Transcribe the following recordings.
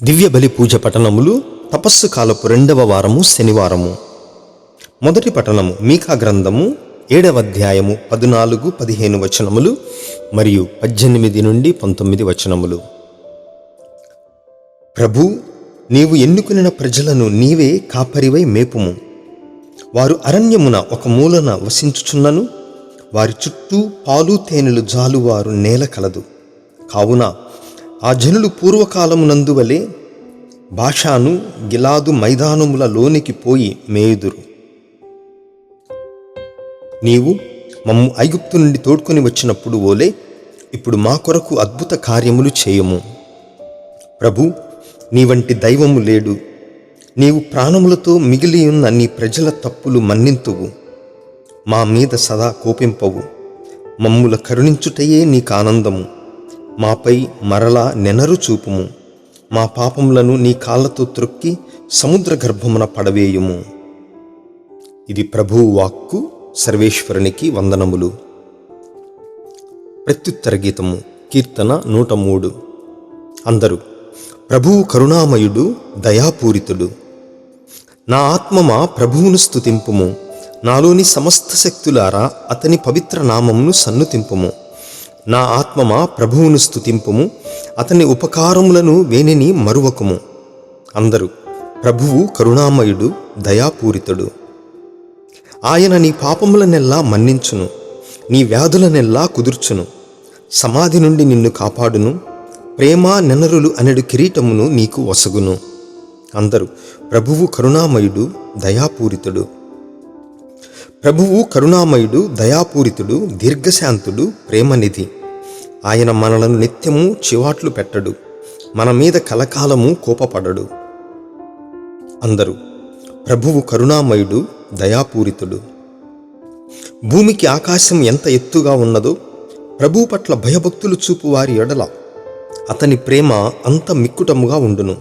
దివ్య బలి పూజ పఠనములు తపస్సు కాలపు 2వ వారము శనివారము. మొదటి పఠనము మీకా గ్రంథము 7వ అధ్యాయము 14-15 వచనములు మరియు 18 నుండి 19 వచనములు. ప్రభు, నీవు ఎన్నుకున్న ప్రజలను నీవే కాపరివై మేపుము. వారు అరణ్యమున ఒక మూలన వసించుచున్నను, వారి చుట్టూ పాలు తేనెలు జాలువారు నేల కలదు. కావున ఆ జనులు పూర్వకాలమునందు వలె బాషాను గిలాదు మైదానముల లోనికి పోయి మేయుదురు. నీవు మమ్ము ఐగుప్తు నుండి తోడ్కొని వచ్చినప్పుడు ఓలే ఇప్పుడు మా కొరకు అద్భుత కార్యములు చేయము. ప్రభు, నీ వంటి దైవము లేడు. నీవు ప్రాణములతో మిగిలియున్న నీ ప్రజల తప్పులు మన్నింతువు. మా మీద సదా కోపింపవు. మమ్ముల కరుణించుటయే నీకు ఆనందము. మాపై మరలా నెనరు చూపుము. మా పాపములను నీ కాళ్ళతో త్రొక్కి సముద్ర గర్భమున పడవేయుము. ఇది ప్రభువు వాక్కు. సర్వేశ్వరునికి వందనములు. ప్రత్యుత్తర గీతము. కీర్తన 103. అందరూ ప్రభువు కరుణామయుడు, దయాపూరితుడు. నా ఆత్మమా ప్రభువును స్తుతింపుము. నాలోని సమస్త శక్తులారా అతని పవిత్ర నామమును సన్నుతింపుము. నా ఆత్మమా ప్రభువును స్తుతింపుము. అతని ఉపకారములను వేనిని మరువకుము. అందరూ ప్రభువు కరుణామయుడు, దయాపూరితుడు. ఆయన నీ పాపములనెల్లా మన్నించును, నీ వ్యాధులనెల్లా కుదుర్చును. సమాధి నుండి నిన్ను కాపాడును. ప్రేమ నెనరులు అనెడు కిరీటమును నీకు వసగును. అందరూ ప్రభువు కరుణామయుడు, దయాపూరితుడు. ప్రభువు కరుణామయుడు, దయాపూరితుడు, దీర్ఘశాంతుడు, ప్రేమనిధి. ఆయన మనలను నిత్యము చివాట్లు పెట్టడు. మన మీద కలకాలము కోపపడడు. అందరూ ప్రభువు కరుణామయుడు, దయాపూరితుడు. భూమికి ఆకాశం ఎంత ఎత్తుగా ఉన్నదో ప్రభువు పట్ల భయభక్తులు చూపు వారి ఎడల అతని ప్రేమ అంత మిక్కుటముగా ఉండును.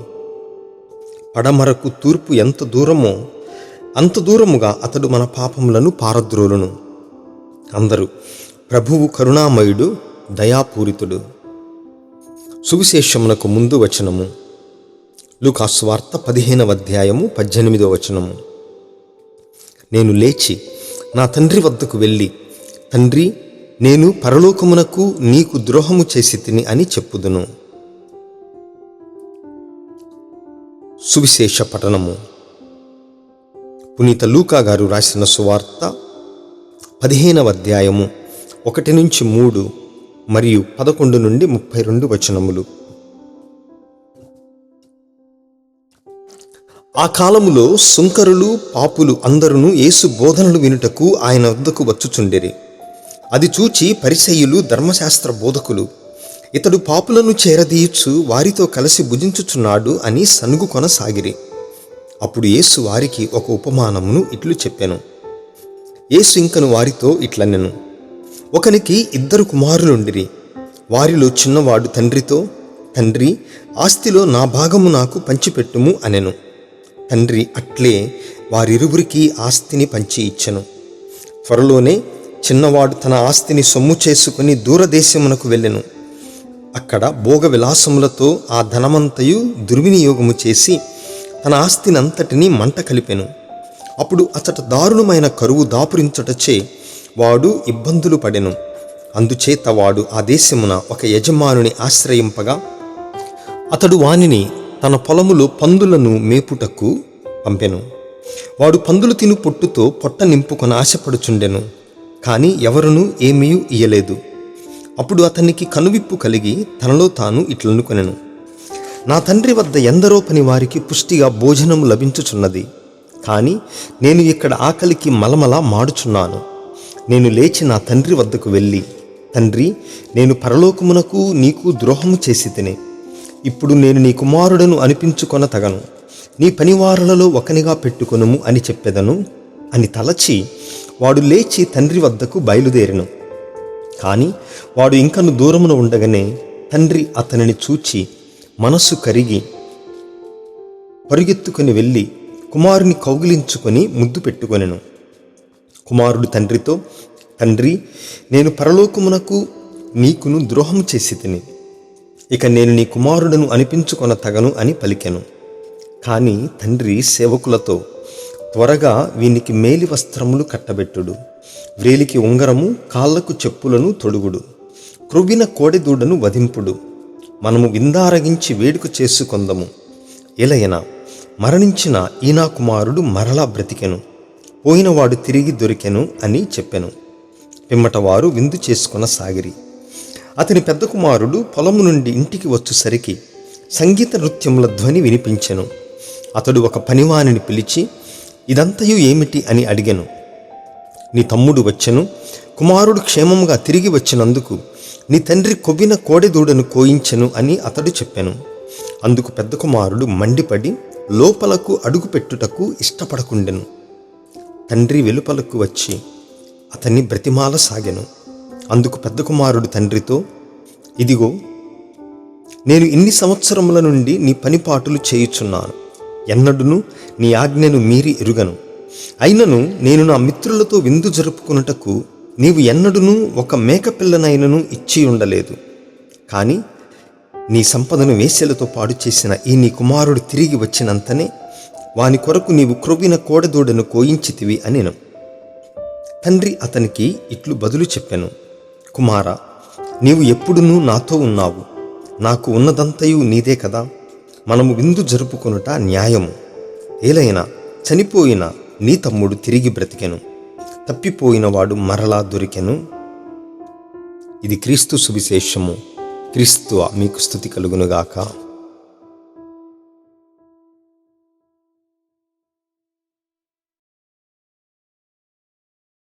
పడమరకు తూర్పు ఎంత దూరమో అంత దూరముగా అతడు మన పాపములను పారద్రోలును. అందరూ ప్రభువు కరుణామయుడు, దయాపూరితుడు. సువిశేషమునకు ముందు వచనము. లూకా సువార్త 15వ అధ్యాయము 18వ వచనము. నేను లేచి నా తండ్రి వద్దకు వెళ్ళి, తండ్రి, నేను పరలోకమునకు నీకు ద్రోహము చేసి తిని అని చెప్పుదును. సువిశేష పఠనము. పునీత లూకా గారు రాసిన సువార్త 15వ అధ్యాయము 1-3 మరియు 11-32 వచనములు. ఆ కాలములో సుంకరులు, పాపులు అందరును యేసు బోధనలు వినుటకు ఆయన వద్దకు వచ్చుచుండిరి. అది చూచి పరిసయ్యులు, ధర్మశాస్త్ర బోధకులు, ఇతడు పాపులను చేరదీయచ్చు వారితో కలిసి భుజించుచున్నాడు అని సనుగు కొనసాగిరి. అప్పుడు యేసు వారికి ఒక ఉపమానమును ఇట్లు చెప్పెను. యేసు ఇంకను వారితో ఇట్లనెను. ఒకనికి 2 కుమారులుండిరి. వారిలో చిన్నవాడు తండ్రితో, తండ్రి, ఆస్తిలో నా భాగము నాకు పంచిపెట్టుము అనెను. తండ్రి అట్లే వారిరువురికి ఆస్తిని పంచి ఇచ్చెను. త్వరలోనే చిన్నవాడు తన ఆస్తిని సొమ్ము చేసుకుని దూరదేశమునకు వెళ్ళెను. అక్కడ భోగ విలాసములతో ఆ ధనమంతయు దుర్వినియోగము చేసి తన ఆస్తినంతటినీ మంట కలిపెను. అప్పుడు అతడు దారుణమైన కరువు దాపురించుటచే వాడు ఇబ్బందులు పడెను. అందుచేత వాడు ఆ దేశమున ఒక యజమానుని ఆశ్రయింపగా అతడు వానిని తన పొలములో పందులను మేపుటకు పంపెను. వాడు పందులు తిను పొట్టుతో పొట్ట నింపుకొని ఆశపడుచుండెను. కానీ ఎవరునూ ఏమీ ఇయ్యలేదు. అప్పుడు అతనికి కనువిప్పు కలిగి తనలో తాను ఇట్లనుకొనెను, నా తండ్రి వద్ద ఎందరో పని వారికి పుష్టిగా భోజనము లభించుచున్నది. కానీ నేను ఇక్కడ ఆకలికి మలమల మాడుచున్నాను. నేను లేచి నా తండ్రి వద్దకు వెళ్ళి, తండ్రి, నేను పరలోకమునకు నీకు ద్రోహము చేసి తిని ఇప్పుడు నేను నీ కుమారుడను అనిపించుకొన తగను. నీ పనివారులలో ఒకనిగా పెట్టుకొనుము అని చెప్పెదను అని తలచి వాడు లేచి తండ్రి వద్దకు బయలుదేరెను. కానీ వాడు ఇంకను దూరమున ఉండగానే తండ్రి అతనిని చూచి మనస్సు కరిగి పరుగెత్తుకొని వెళ్ళి కుమారుని కౌగిలించుకొని ముద్దు పెట్టుకొనెను. కుమారుడు తండ్రితో, తండ్రి, నేను పరలోకమునకు నీకును ద్రోహం చేసి తిని ఇక నేను నీ కుమారుడను అనిపించుకొన తగను అని పలికెను. కాని తండ్రి సేవకులతో, త్వరగా వీనికి మేలి వస్త్రములు కట్టబెట్టుడు, వ్రేలికి ఉంగరము, కాళ్లకు చెప్పులను తొడుగుడు, క్రొవ్విన కోడెదూడను వధింపుడు, మనము విందారగించి వేడుక చేసుకొందము. ఎలయనా మరణించిన ఈ నా కుమారుడు మరలా బ్రతికెను, పోయినవాడు తిరిగి దొరికెను అని చెప్పెను. పిమ్మట వారు విందు చేసుకొన సాగిరి. అతని పెద్ద కుమారుడు పొలము నుండి ఇంటికి వచ్చేసరికి సంగీత నృత్యముల ధ్వని వినిపించెను. అతడు ఒక పనివానిని పిలిచి, ఇదంతయు ఏమిటి అని అడిగెను. నీ తమ్ముడు వచ్చెను, కుమారుడు క్షేమముగా తిరిగి వచ్చినందుకు నీ తండ్రి కొవ్విన కోడెదూడను కోయించెను అని అతడు చెప్పెను. అందుకు పెద్ద కుమారుడు మండిపడి లోపలకు అడుగుపెట్టుటకు ఇష్టపడకుండెను. తండ్రి వెలుపలకు వచ్చి అతన్ని బ్రతిమాల సాగెను. అందుకు పెద్ద కుమారుడు తండ్రితో, ఇదిగో, నేను ఇన్ని సంవత్సరముల నుండి నీ పనిపాటులు చేయుచున్నాను, ఎన్నడూను నీ ఆజ్ఞను మీరి ఎరుగను. అయినను నేను నా మిత్రులతో విందు జరుపుకున్నటకు నీవు ఎన్నడూను ఒక మేకపిల్లనైనను ఇచ్చి ఉండలేదు. కానీ నీ సంపదను వేశ్యలతో పాడు చేసిన ఈ నీ కుమారుడు తిరిగి వచ్చినంతనే వాని కొరకు నీవు క్రొవ్విన కోడెదూడను కోయించితివి అనెను. తండ్రి అతనికి ఇట్లు బదులు చెప్పెను, కుమారా, నీవు ఎప్పుడునూ నాతో ఉన్నావు, నాకు ఉన్నదంతయు నీదే కదా. మనము విందు జరుపుకొనుట న్యాయము. ఏలైనా చనిపోయిన నీ తమ్ముడు తిరిగి బ్రతికెను, తప్పిపోయినవాడు మరలా దొరికెను. ఇది క్రీస్తు సువిశేషము. క్రీస్తు మీకు స్తుతి కలుగునుగాక.